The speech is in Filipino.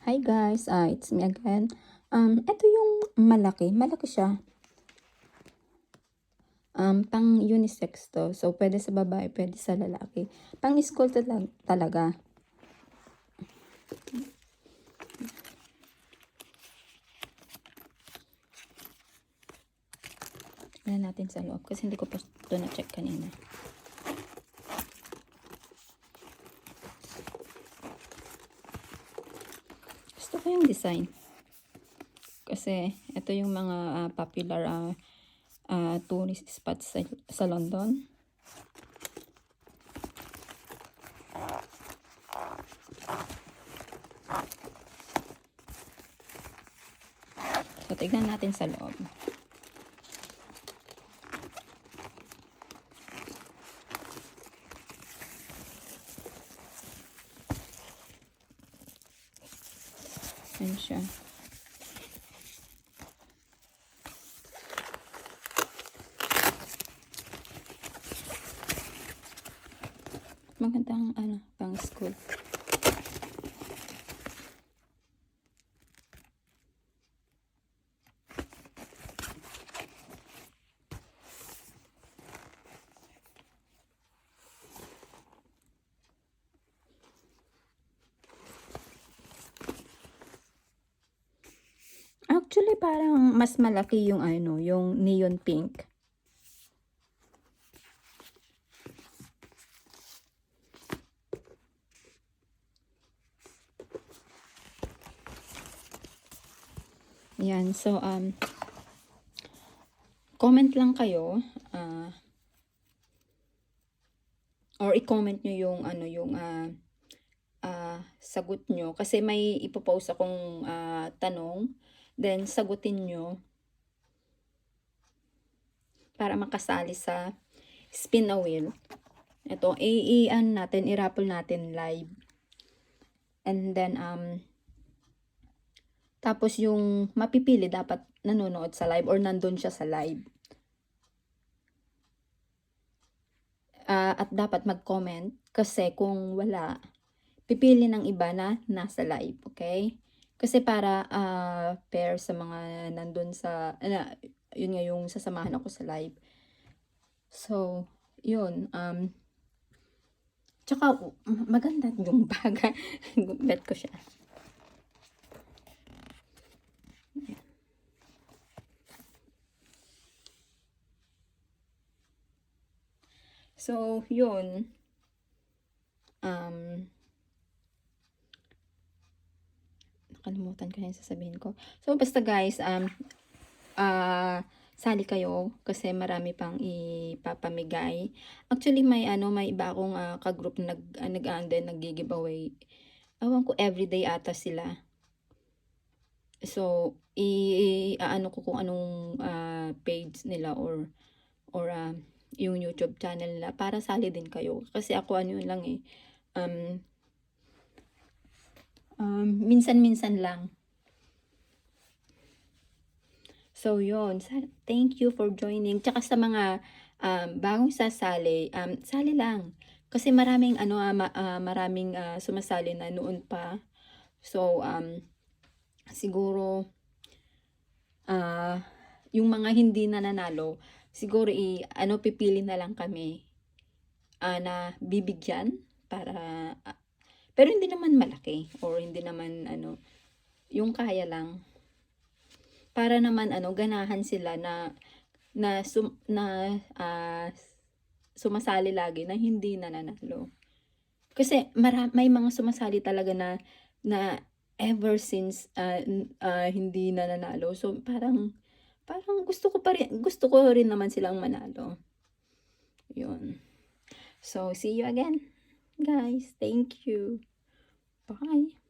Hi guys, it's me again. Ito yung malaki siya. Pang unisex to. So, pwede sa babae, pwede sa lalaki. Pang school talaga. Tignan natin sa loob kasi hindi ko pa ito na-check kanina. Gusto ko yung design. Kasi ito yung mga popular tourist spots sa London. So, tignan natin sa loob. Ayan siya. Magandang pang school. Actually, parang mas malaki yung yung neon pink. Yan, so comment lang kayo or i-comment nyo yung sagot nyo kasi may ipopost akong tanong, then sagutin nyo para makasali sa spin a wheel. Ito, i-raffle natin live. And then tapos yung mapipili dapat nanonood sa live or nandun siya sa live. At dapat mag-comment kasi kung wala, pipili ng iba na nasa live, okay? Kasi para pair sa mga nandun sa, yun nga yung sasamahan ako sa live. So, yun. Tsaka, maganda yung bag. Bet ko siya. So, yun. Nakalimutan ko na yung sasabihin ko. So, basta guys, sali kayo kasi marami pang ipapamigay. Actually, may iba akong ka-group na nag-giveaway. Awan ko, everyday ata sila. So, ano ko kung anong page nila or yung YouTube channel nila para sali din kayo. Kasi ako lang minsan-minsan lang. So, yun. Thank you for joining. Tsaka sa mga bagong sasali, sali lang. Kasi maraming maraming sumasali na noon pa. So, siguro yung mga hindi na nanalo, siguro pipili na lang kami na bibigyan para pero hindi naman malaki or hindi naman yung kaya lang para naman ganahan sila na sumasali lagi na hindi nananalo. Kasi may mga sumasali talaga na ever since hindi nananalo. So parang gusto ko rin naman silang manalo. Yun. So see you again, guys. Thank you. Bye.